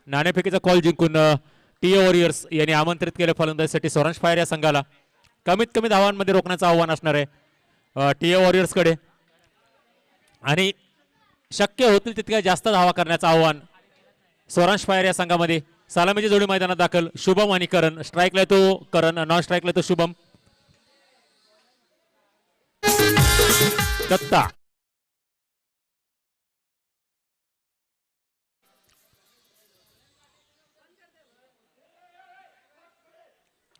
नाणेफेकीचा call जिंकून T warriors यांनी आमंत्रित केले फलंदाजीसाठी स्वरांश फायर या संघाला. कमीत कमी धावांमध्ये रोखण्याचं आव्हान असणार आहे टी वॉरियर्स कडे आणि शक्य होतील तितक्या जास्त धावा करण्याचं आव्हान स्वरांश फायर या संघामध्ये. सलामीची जोडी मैदानात दाखल. शुभम आणि करण. स्ट्राईकला तो करण, नॉन स्ट्राईकला तो शुभम. दत्ता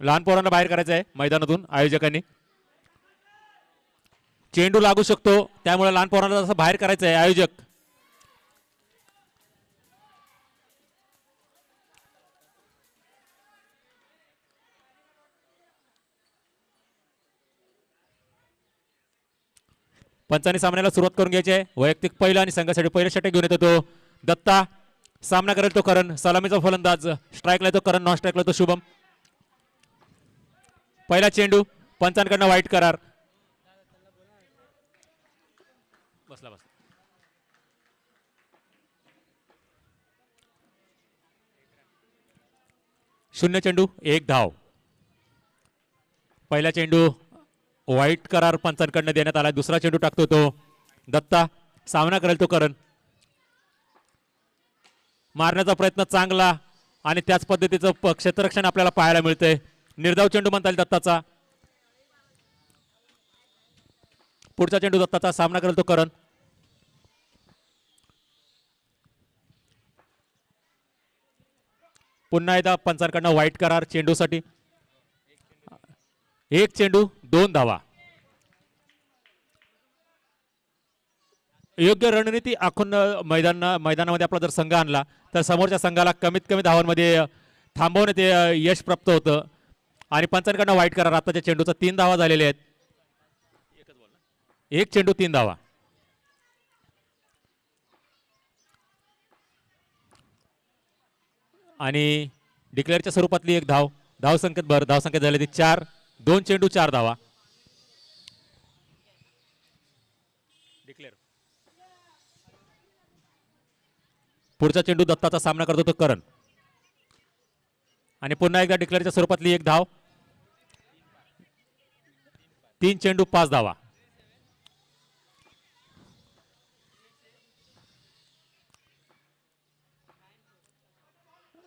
लहान पोरांना बाहेर करायचं आहे मैदानातून आयोजकांनी. चेंडू लागू शकतो त्यामुळे लहान पोरांना जसं बाहेर करायचं आहे आयोजक. पंचांनी सामन्याला सुरुवात करून घ्यायची आहे. वैयक्तिक पहिला आणि संघासाठी पहिला षटक घेऊन येतो तो दत्ता. सामना करेल तो करण. सलामीचा फलंदाज. स्ट्राईकला तो करण, नॉन स्ट्राईकला तो शुभम. पहिला चेंडू पंचांकडनं वाईट करार. बसला बसला. शून्य चेंडू 1 धाव. पहिला चेंडू वाईट करार पंचांकडनं देण्यात आला. दुसरा चेंडू टाकतो तो दत्ता. सामना करेल तो करण. मारण्याचा प्रयत्न चांगला आणि त्याच पद्धतीचं क्षेत्ररक्षण आपल्याला पाहायला मिळतंय. निर्धाव चेंडू म्हणता येईल दत्ताचा. पुढचा चेंडू दत्ताचा. सामना करेल तो करण. पुन्हा एकदा पंचांकडनं वाईट करार चेंडूसाठी. 1 चेंडू 2 धावा. योग्य रणनीती आखून मैदानामध्ये आपला जर संघ आणला तर समोरच्या संघाला कमीत कमी धावांमध्ये थांबवण्यात यश प्राप्त होतं. आणि पंचांकडनं वाईट करार. आताच्या चेंडूचा 3 धावा झालेले आहेत. 1 चेंडू 3 धावा. आणि डिक्लेअरच्या स्वरूपातली 1 धाव. धावसंख्येत झाले ती 4. 2 चेंडू 4 धावा. डिक्लेअर. पुढचा चेंडू दत्ताचा. सामना करतो तो करण. आणि पुन्हा एकदा डिक्लेअरच्या स्वरूपातली 1 धाव. 3 चेंडू 5 धावा.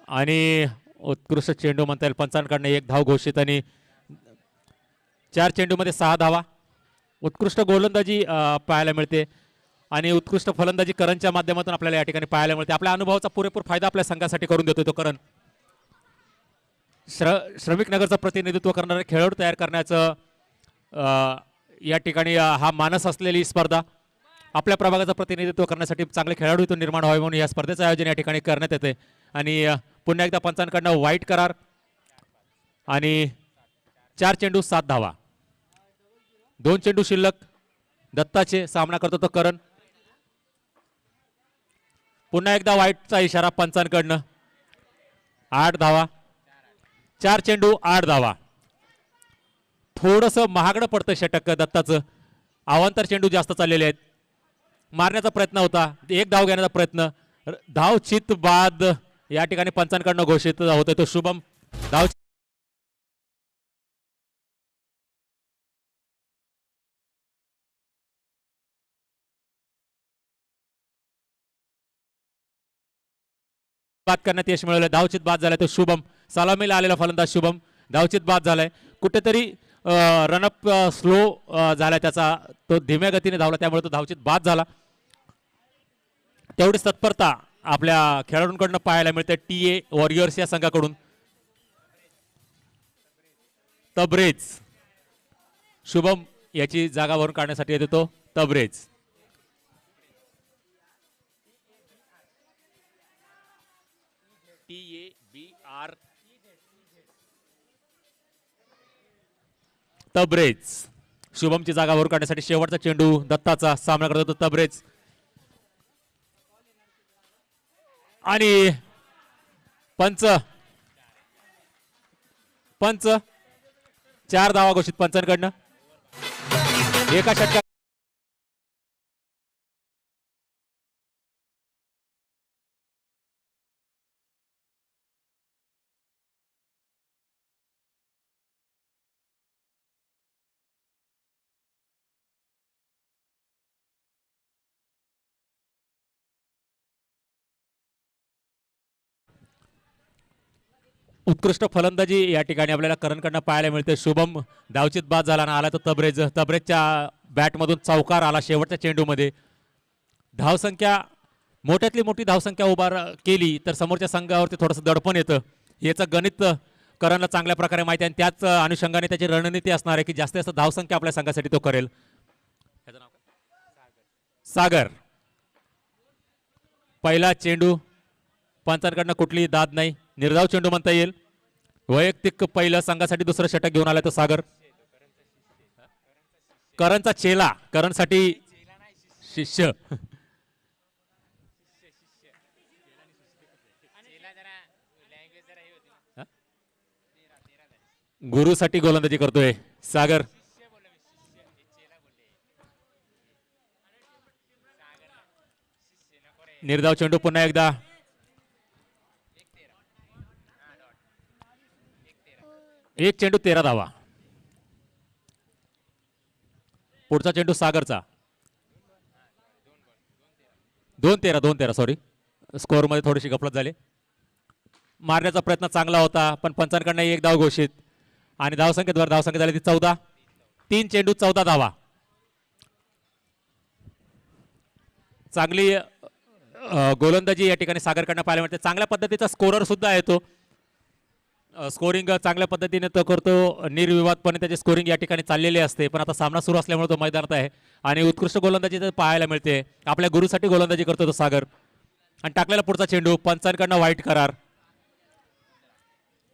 आणि उत्कृष्ट चेंडू म्हणता येईल पंचांकडनं 1 धाव घोषित आणि 4 चेंडूमध्ये 6 धावा. उत्कृष्ट गोलंदाजी पाहायला मिळते आणि उत्कृष्ट फलंदाजी करणच्या माध्यमातून आपल्याला या ठिकाणी पाहायला मिळते. आपल्या अनुभवाचा पुरेपूर फायदा आपल्या संघासाठी करून देतो तो करण. श्रमिक नगरचं प्रतिनिधित्व करणारे खेळाडू तयार करण्याचं या ठिकाणी हा मानस असलेली स्पर्धा. आपल्या प्रभागाचं प्रतिनिधित्व करण्यासाठी चांगले खेळाडू इथून निर्माण व्हावे म्हणून या स्पर्धेचं आयोजन या ठिकाणी करण्यात येते. आणि पुन्हा एकदा पंचांकडनं वाईट करार आणि 4 चेंडू 7 धावा. 2 चेंडू शिल्लक. दत्ताचे. सामना करतो तो करण. पुन्हा एकदा वाईटचा इशारा पंचांकडनं. 8 धावा. 4 चेंडू 8 धावा. थोडंसं महागडं पडतं षटक दत्ताचं. अवांतर चेंडू जास्त चाललेले आहेत. मारण्याचा प्रयत्न होता. 1 धाव घेण्याचा प्रयत्न. धाव चित बाद या ठिकाणी पंचांकडनं घोषित होतोय तो शुभम. धाव बाद करण्यात यश मिळवलं. धावचित बाद झालाय तो शुभम. सलामीला आलेला फलंदाज शुभम. धावचित बाद झालाय. कुठेतरी रनअप स्लो झाला त्याचा. तो धीम्या गतीने धावला त्यामुळे तो धावचित बाद झाला. तेवढीच तत्परता आपल्या खेळाडूंकडून पाहायला मिळते टी वॉरियर्स या संघाकडून. तबरेज. शुभम याची जागा भरून काढण्यासाठी येतो तो तबरेज. TABR तबरेज. शुभमची जागा भरून काढण्यासाठी शेवटचा चेंडू दत्ताचा. सामना करतो तो तबरेज. आणि पंच 4 धावा घोषित पंचांकडनं. एका षटकात उत्कृष्ट फलंदाजी या ठिकाणी आपल्याला करणकडनं पाहायला मिळते. शुभम धावचित बाद झाला ना, आला तर तबरेजच्या बॅटमधून चौकार आला शेवटच्या चेंडूमध्ये. धावसंख्या मोठ्यातली मोठी धावसंख्या केली तर समोरच्या संघावरती थोडंसं दडपण येतं. याचं गणित करणला चांगल्या प्रकारे माहिती आहे आणि त्याच अनुषंगाने त्याची रणनीती असणार आहे की जास्तीत जास्त धावसंख्या आपल्या संघासाठी तो करेल. सागर पहिला चेंडू, पंचांकडनं कुठली दाद नाही, निर्धाव चेंडू म्हणता येईल. वैयक्तिक पहिलं संघासाठी दुसरं षटक घेऊन आला तो सागर. करणचा चेला, करणसाठी शिष्य. गुरुसाठी गोलंदाजी करतोय सागर. निर्धाव चेंडू पुन्हा एकदा. एक चेंडू 13 धावा. पुढचा चेंडू सागरचा. 2-13 सॉरी, स्कोअर मध्ये थोडीशी गफलत झाली. मारण्याचा प्रयत्न चांगला होता पण पंचांकडनं एक धाव घोषित आणि धावसंख्या झाली ती 14. 3 चेंडू 14 धावा. चांगली गोलंदाजी या ठिकाणी सागरकडनं पाहायला मिळते. चांगल्या पद्धतीचा स्कोरर सुद्धा आहे तो. स्कोरिंग चांगल्या पद्धतीने तो करतो. निर्विवादपणे त्याची स्कोरिंग या ठिकाणी चाललेली असते. पण आता सामना सुरू असल्यामुळे तो मैदानात आहे आणि उत्कृष्ट गोलंदाजी पाहायला मिळते. आपल्या गुरुसाठी गोलंदाजी करतो तो सागर. आणि टाकलेला पुढचा चेंडू, पंचांकडनं वाईट करार.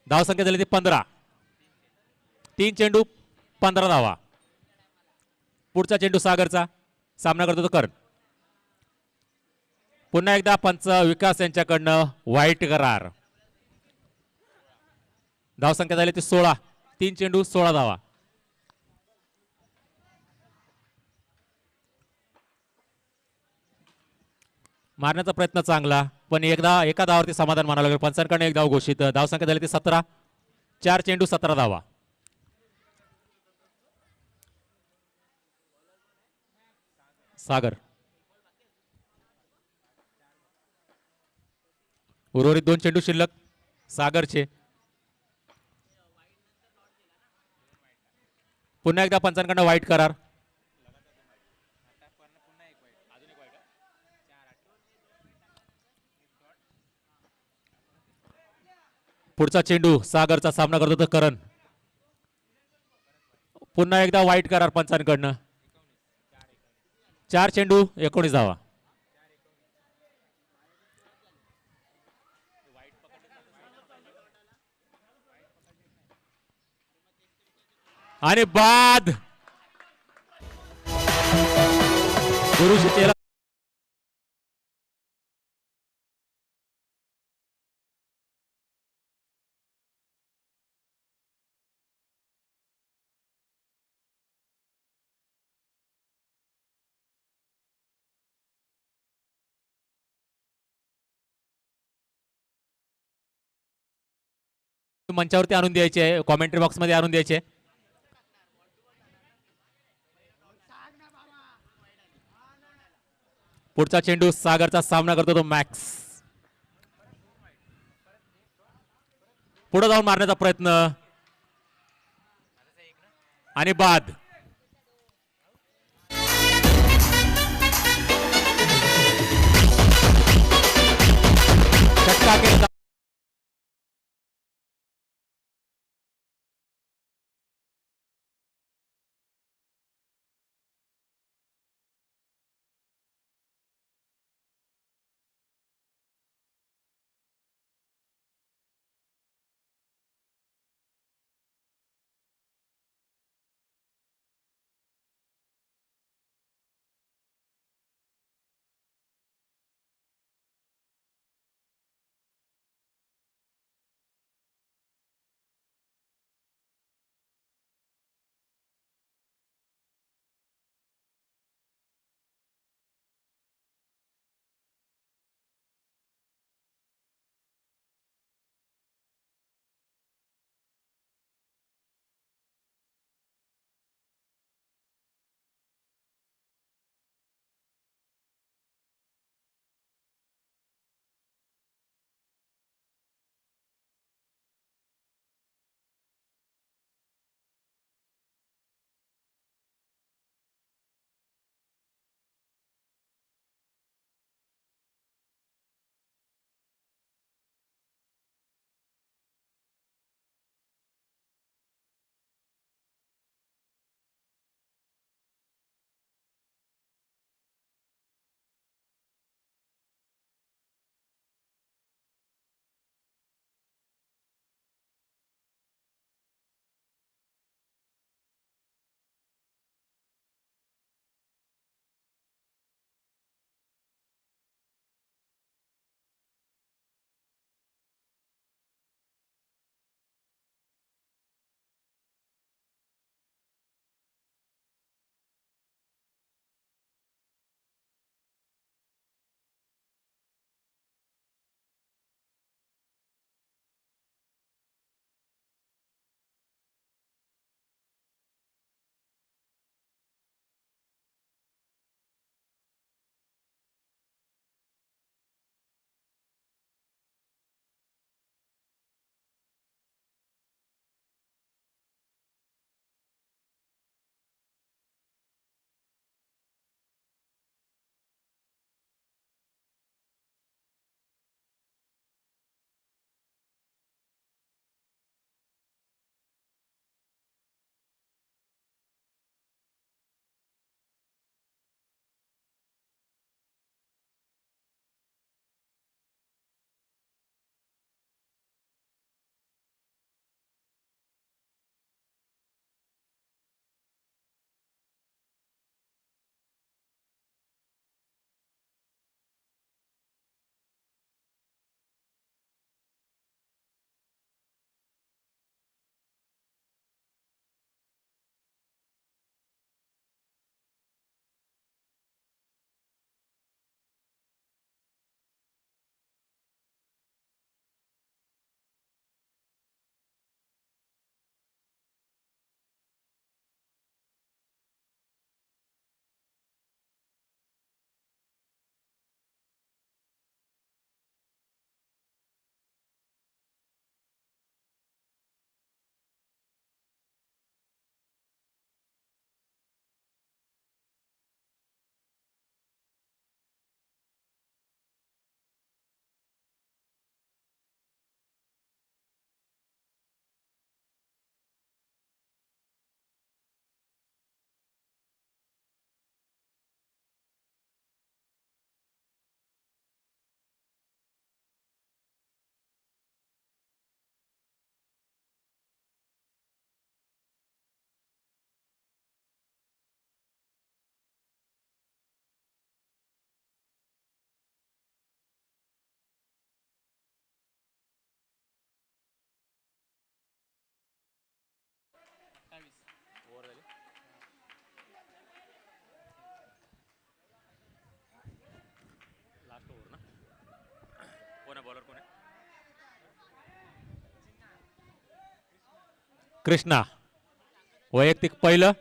धावसंख्या झाली ती 15. 3 चेंडू 15 धावा. पुढचा चेंडू सागरचा, सामना करतो तो करण. पुन्हा एकदा पंच विकास यांच्याकडनं वाईट करार. धावसंख्या झाली ती 16. 3 चेंडू 16 धावा. मारण्याचा प्रयत्न चांगला पण एका धावावरती समाधान मानावं लागेल. पंचांकडनं एक धाव घोषित. धावसंख्या झाली ती 17. 4 चेंडू 17 धावा. सागर उर्वरित 2 चेंडू शिल्लक सागरचे. पुन्हा एकदा पंचांकडनं वाईट करार. पुढचा चेंडू सागरचा, सामना करतो तो करण. पुन्हा एकदा वाईट करार पंचांकडनं. 4 चेंडू 19 धावा. आणि बाद. गुरुशी चेला मंचावरती आणून द्यायचे आहे, कॉमेंट्री बॉक्स मध्ये आणून द्यायचे. पुढचा चेंडू सागरचा, सामना करतो तो मॅक्स. पुढे जाऊन मारण्याचा प्रयत्न आणि बाद. षटकार केला. कृष्णा वैयक्तिक पहिलं,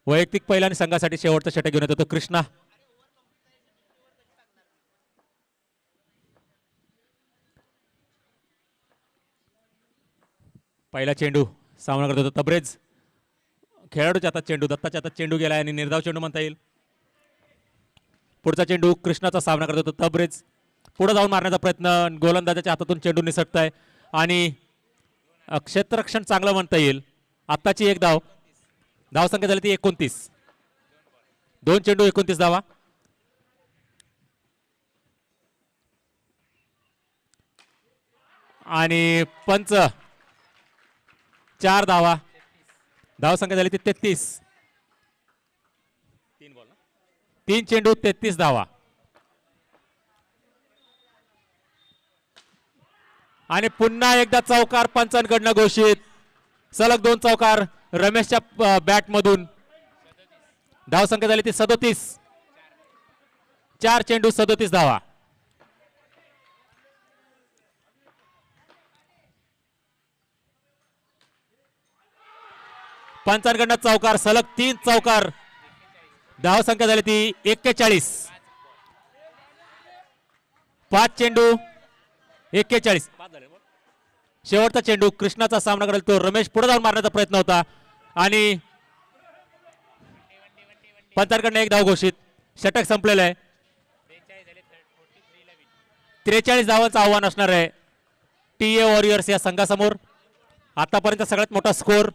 वैयक्तिक पहिला आणि संघासाठी शेवटचा षटक घेऊन येतो कृष्णा. पहिला चेंडू सामना करत होता तब्रेज. खेळाडूच्या हातात चेंडू, दत्ताच्या हातात चेंडू गेला आणि निर्धाव चेंडू म्हणता येईल. पुढचा चेंडू कृष्णाचा सामना करत होता तब्रेज. पुढे जाऊन मारण्याचा प्रयत्न, गोलंदाजाच्या हातातून चेंडू निसटताय आणि क्षेत्ररक्षण चांगलं म्हणता येईल. आत्ताची एक धाव, धावसंख्या झाली ती 29. 2 चेंडू 29 धावा. आणि पंच 4 धावा, धावसंख्या झाली ती 33. 3 चेंडू 33 धावा. आणि पुन्हा एकदा चौकार पंचांकडनं घोषित. सलग 2 चौकार रमेशच्या बॅट मधून. धावसंख्या झाली ती 37. 4 चेंडू 37 धावा. पंचांकडनं चौकार, सलग 3 चौकार. धावसंख्या झाली ती 41. 5 चेंडू 41. शेवटचा चेंडू कृष्णाचा सामना करेल तो रमेश. पुढे जाऊन मारण्याचा प्रयत्न होता आणि पंचांकडनं एक धाव घोषित. षटक संपलेलं आहे. 43 धावांचं आव्हान असणार आहे टीए वॉरियर्स या संघासमोर. आतापर्यंत सगळ्यात मोठा स्कोर.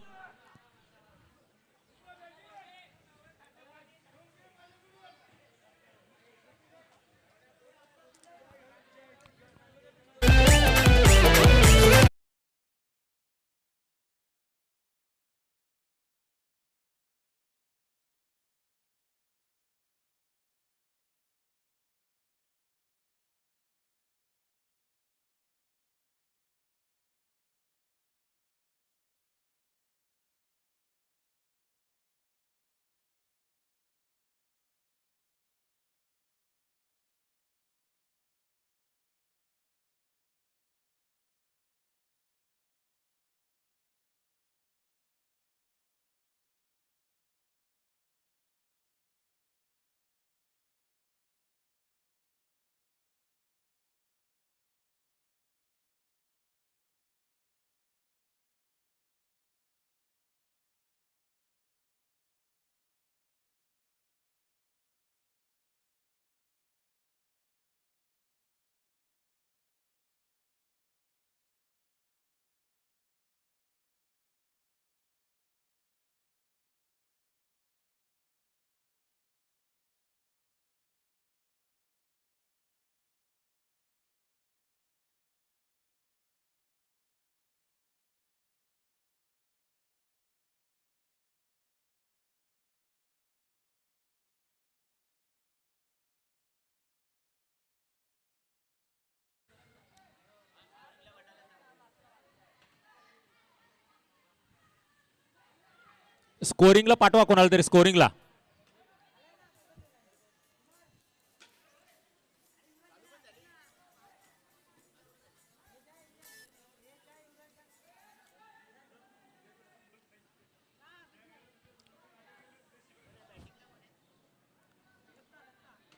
स्कोरिंगला पाठवा कोणाला तरी स्कोरिंगला.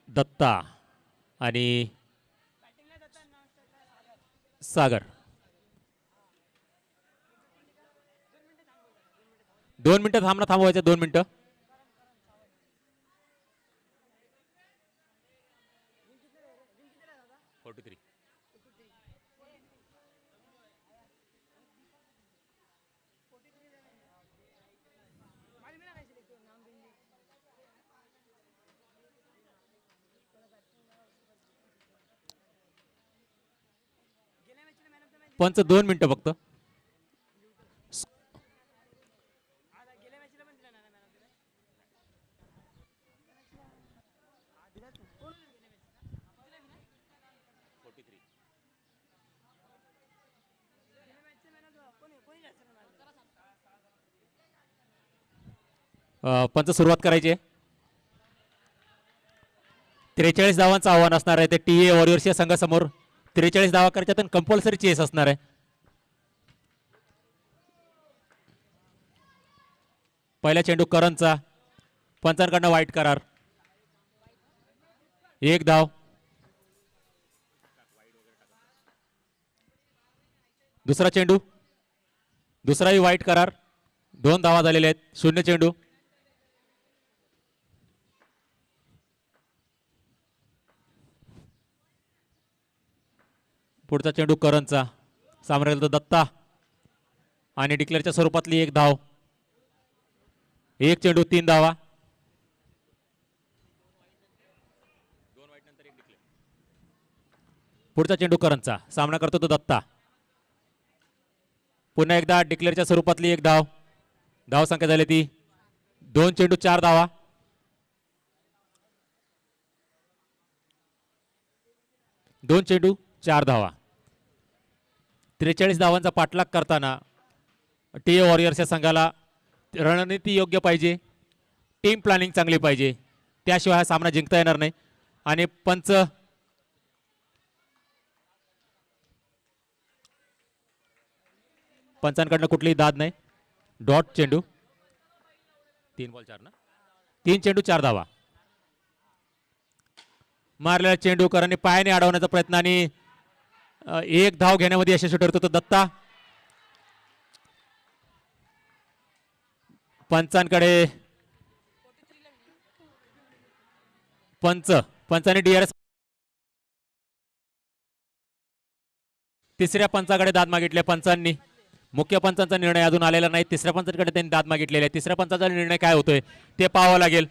दत्ता आणि सागर. 2 मिनिटं थांबवायचं. 2 मिनिटं. पंच 2 मिनिटं फक्त. पंच सुरुवात करायची आहे. 43 धावांचं आव्हान असणार आहे ते टीए वॉरियर्स या संघासमोर. 43 धावा करायच्या तर कंपल्सरी चेस असणार आहे. पहिला चेंडू करणचा, पंचांकडनं वाईट करार. 1 धाव. दुसरा चेंडू, दुसराही वाईट करार. 2 धावा झालेल्या आहेत. 0 चेंडू. पुढचा चेंडू करणचा, सामोरे दत्ता आणि डिक्लेअरच्या स्वरूपातली 1 धाव. 1 चेंडू 3 धावा. पुढचा चेंडू करणचा, सामना करतो तो दत्ता. पुन्हा एकदा डिक्लेअरच्या स्वरूपातली 1 धाव. धाव संख्या झाली ती 2 चेंडू 4 धावा. दोन चेंडू 4 धावा. 43 धावांचा पाठलाग करताना टी वॉरियर्स या संघाला रणनीती योग्य पाहिजे, टीम प्लॅनिंग चांगली पाहिजे, त्याशिवाय हा सामना जिंकता येणार नाही. आणि पंचांकडनं कुठलीही दाद नाही. डॉट चेंडू. 3 बॉल 4 ना, 3 चेंडू 4 धावा. मारलेला चेंडू करांनी पायाने अडवण्याचा प्रयत्न आणि 1 धाव घेण्यामध्ये यशस्वी ठरतो तो दत्ता. पंचांकडे पंचाने डीआरएस. तिसऱ्या पंचाकडे दाद मागितले पंचांनी. मुख्य पंचांचा निर्णय अजून आलेला नाही. तिसऱ्या पंचांकडे त्यांनी दाद मागितलेला आहे. तिसऱ्या पंचाचा निर्णय काय होतोय ते पाहावं लागेल.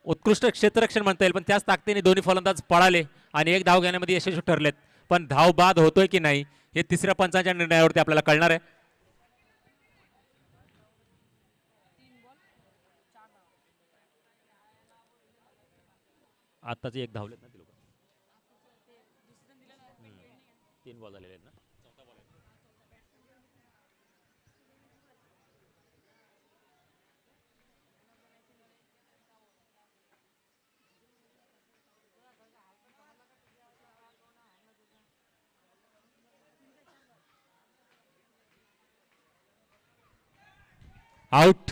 उत्कृष्ट क्षेत्ररक्षण म्हणता येईल, पण त्याच ताकदीने दोन्ही फलंदाज पळाले आणि 1 धाव घेण्यामध्ये यशस्वी ठरलेत. पण धाव बाद होतोय की नाही हे तिसऱ्या पंचांच्या निर्णयावरती आपल्याला कळणार आहे. आताच 1 धावलेत ना ते लोक. 3 बॉल झालेले आहेत ना. आउट.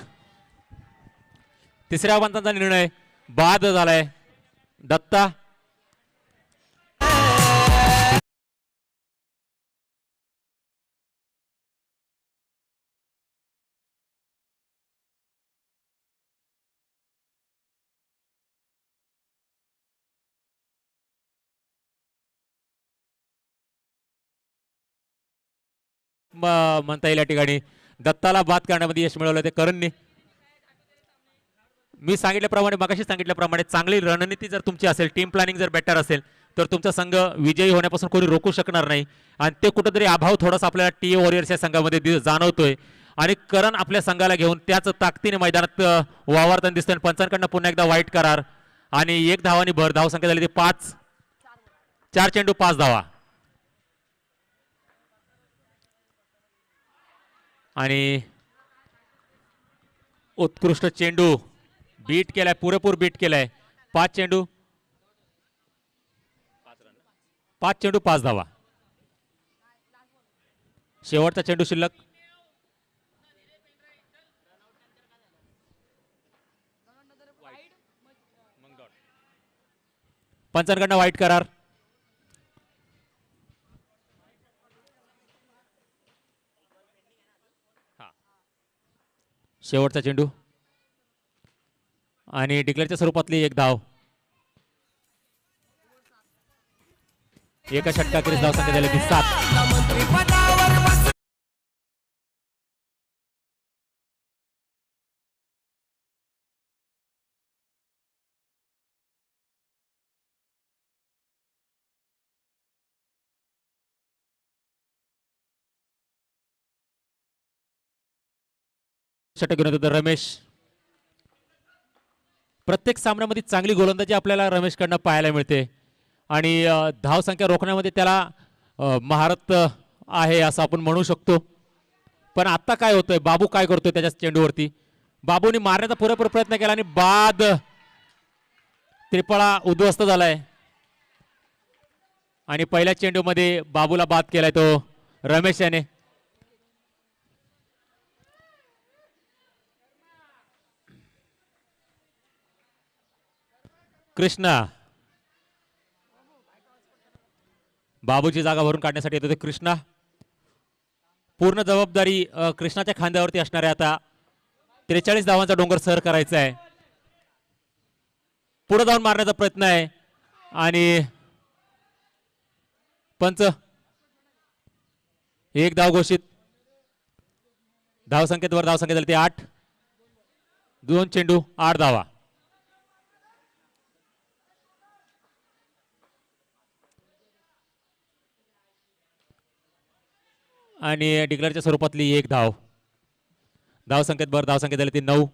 तिसऱ्या पंचांचा निर्णय बाद झालाय. दत्ता म्हणता येईल या ठिकाणी दत्ताला बाद करण्यामध्ये यश मिळवलं ते करणने. मी सांगितल्याप्रमाणे, मगाशी सांगितल्याप्रमाणे चांगली रणनीती जर तुमची असेल, टीम प्लॅनिंग जर बेटर असेल, तर तुमचा संघ विजयी होण्यापासून कोणी रोखू शकणार नाही. आणि ते कुठेतरी अभाव थोडासा आपल्याला टी वॉरियर्स या संघामध्ये जाणवतोय. आणि करण आपल्या संघाला घेऊन त्याच ताकदीने मैदानात वावरताना दिसतोय. पंचांकडनं पुन्हा एकदा वाईट करार आणि 1 धावांनी भर. धाव संख्या झाली ती 5. 4 चेंडू 5 धावा. आणि उत्कृष्ट चेंडू बीट केलाय, पुरेपूर बीट केलाय. 5 चेंडू 5 धावा. शेवटचा चेंडू शिल्लक. पंचांकडनं वाईट करार. शेवटचा चेंडू आणि डिक्लेअरच्या स्वरूपातली 1 धाव. एका षटकाखेरीस धाव संख्या झाली 7. षटक घेऊन येतो रमेश. प्रत्येक सामन्यामध्ये चांगली गोलंदाजी आपल्याला रमेशकडनं पाहायला मिळते आणि धाव संख्या रोखण्यामध्ये त्याला महारत आहे असं आपण म्हणू शकतो. पण आता काय होतंय, बाबू काय करतोय त्याच्या चेंडूवरती. बाबूनी मारण्याचा पुरेपूर प्रयत्न केला आणि बाद. त्रिफळा उद्ध्वस्त झालाय. आणि पहिल्या चेंडूमध्ये बाबूला बाद केलाय तो रमेश याने. कृष्णा बाबूची जागा भरून काढण्यासाठी येतो ते कृष्णा. पूर्ण जबाबदारी कृष्णाच्या खांद्यावरती असणार आहे. आता 43 धावांचा डोंगर सर करायचा आहे. पुढे जाऊन मारण्याचा प्रयत्न आहे आणि पंच एक धाव घोषित. धावसंख्येवर धावसंख्या झाली ती 8. 2 चेंडू 8 धावा. आणि डिक्लेअरच्या स्वरूपातली एक धाव. धावसंख्येत धावसंख्या झाली ती 9.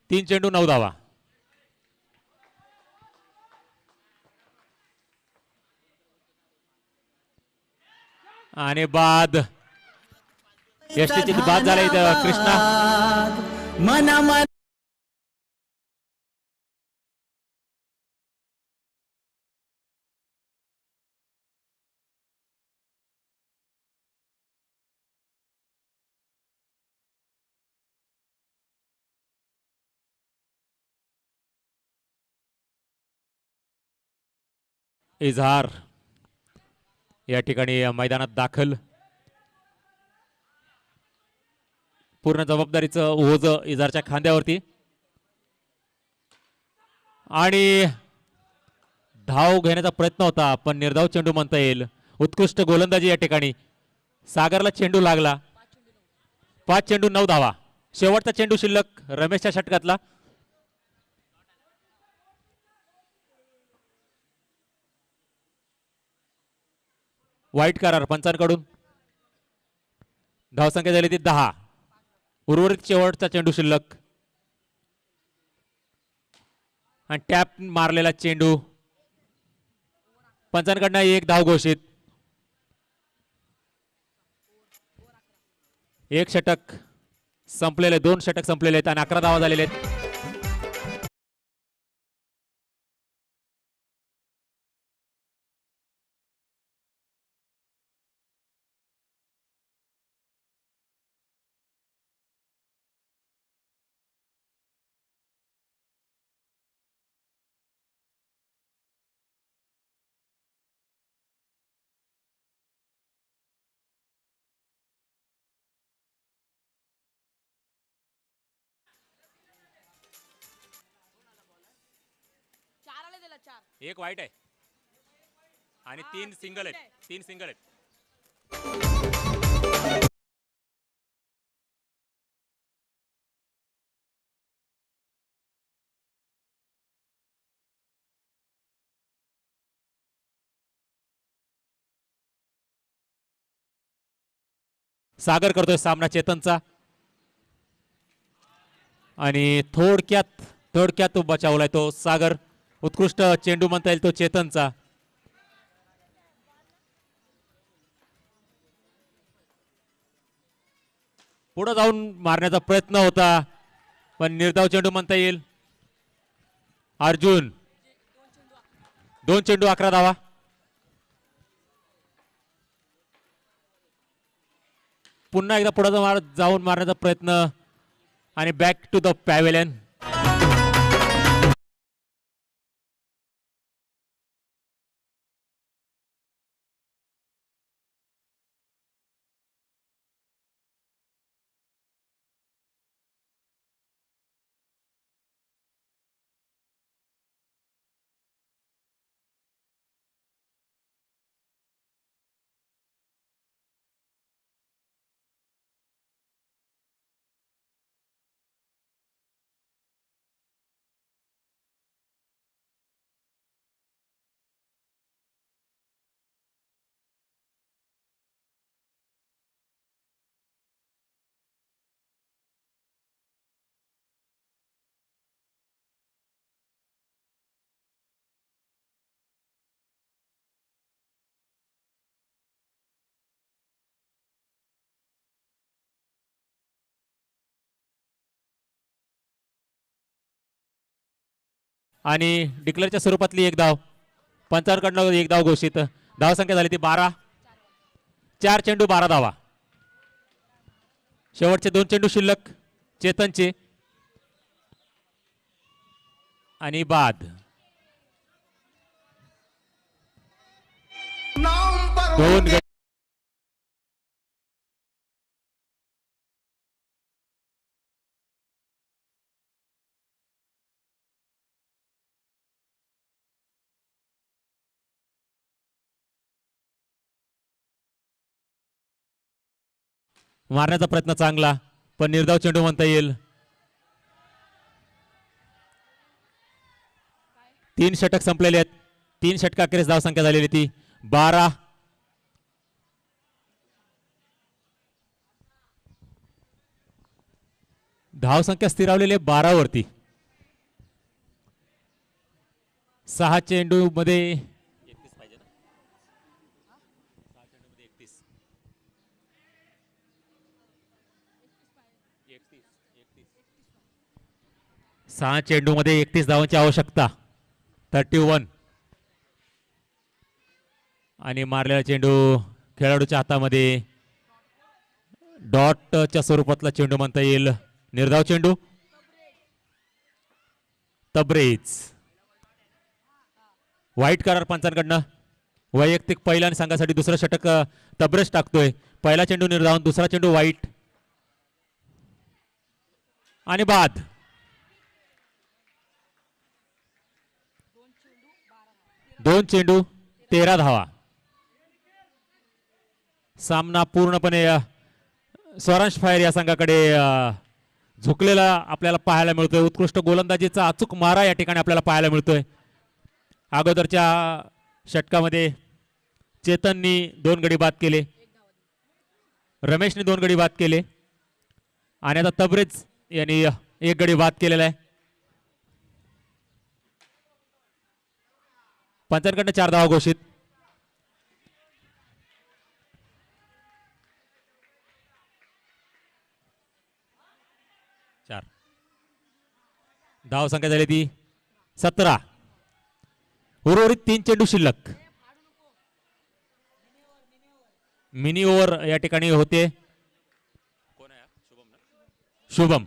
3 चेंडू 9 धावा. आणि बाद यष्टीची बाद झाला इथं कृष्णा. मना इजहार या ठिकाणी मैदानात दाखल. पूर्ण जबाबदारीचं ओझ इजहारच्या खांद्यावरती. आणि धाव घेण्याचा प्रयत्न होता पण निर्धाव चेंडू म्हणता येईल. उत्कृष्ट गोलंदाजी या ठिकाणी. सागरला चेंडू लागला. 5 चेंडू 9 धावा. शेवटचा चेंडू शिल्लक रमेशच्या षटकातला. वाईट करार पंचांकडून. धावसंख्या झाली ती 10. उर्वरित शेवटचा चेंडू शिल्लक आणि टॅप मारलेला चेंडू. पंचांकडनं एक धाव घोषित. एक षटक संपलेले, 2 षटक संपलेले आहेत आणि 11 धावा झालेले आहेत. एक वाईट आहे आणि 3 सिंगल आहेत. 3 सिंगल आहेत. सागर करतोय सामना चेतनचा आणि थोडक्यात तो बचावलाय तो सागर. उत्कृष्ट चेंडू म्हणता येईल तो चेतनचा. पुढे जाऊन मारण्याचा प्रयत्न होता पण निर्धाव चेंडू म्हणता येईल. अर्जुन 2 चेंडू 11 धावा. पुन्हा एकदा पुढे जाऊन मारण्याचा प्रयत्न आणि बॅक टू द पॅव्हेलियन. आणि डिक्लेअरच्या स्वरूपातली एक धाव. पंचांकडनं एक धाव घोषित. धावसंख्या झाली ती 12. 4 चेंडू 12 धावा. शेवटचे 2 चेंडू शिल्लक चेतनचे आणि बाद. दोन गडी मारण्याचा प्रयत्न चांगला, पण निर्धाव चेंडू म्हणता येईल. 3 षटक संपलेले आहेत. 3 षटकाखेरीस धावसंख्या झालेली ती 12. धावसंख्या स्थिरावलेली आहे 12 वरती. 6 चेंडू मध्ये 31 पाहिजे ना. 6 चेंडू मध्ये 31. 6 चेंडू मध्ये 31 धावांची आवश्यकता. 31 आणि मारलेला चेंडू खेळाडूच्या हातामध्ये डॉटच्या स्वरूपातला चेंडू म्हणता येईल. निर्धाव चेंडू तबरेज. वाईट करार पंचांकडनं. वैयक्तिक पहिला आणि संघासाठी दुसरं षटक तबरेज टाकतोय. पहिला चेंडू निर्धावून, दुसरा चेंडू वाईट आणि बाद. दोन चेंडू 13 धावा. सामना पूर्णपणे स्वरांश फायर या संघाकडे झुकलेला आपल्याला पाहायला मिळतोय. उत्कृष्ट गोलंदाजीचा अचूक मारा या ठिकाणी आपल्याला पाहायला मिळतोय. अगोदरच्या षटकामध्ये चेतननी 2 गडी बाद केले, रमेशने 2 गडी बाद केले आणि आता तबरेज यांनी 1 गडी बाद केलेला आहे. पंचांकडनं 4 धावा घोषित. धाव संख्या झाली ती 17. उर्वरित 3 चेंडू शिल्लक. मिनी ओव्हर या ठिकाणी होते. कोण आहे? शुभम ना? शुभम.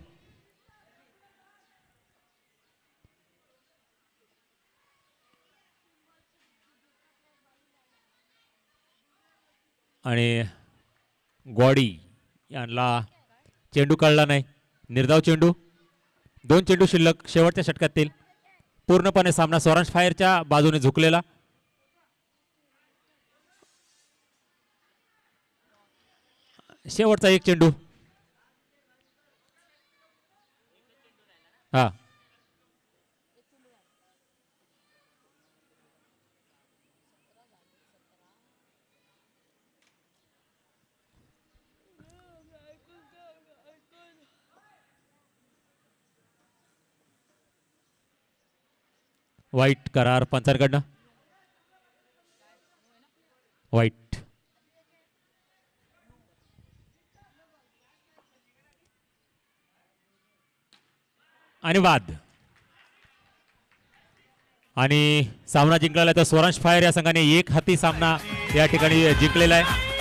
आणि गॉडी यांना चेंडू कळला नाही. निर्धाव चेंडू. 2 चेंडू शिल्लक शेवटच्या षटकातील. पूर्णपणे सामना स्वरांश फायरच्या बाजूने झुकलेला. शेवटचा 1 चेंडू. हा वाईट करार पंचांकडनं. वाईट आणि बाद. आणि सामना जिंकलेला तर स्वरांश फायर या संघाने 1 हाती सामना या ठिकाणी जिंकलेला आहे.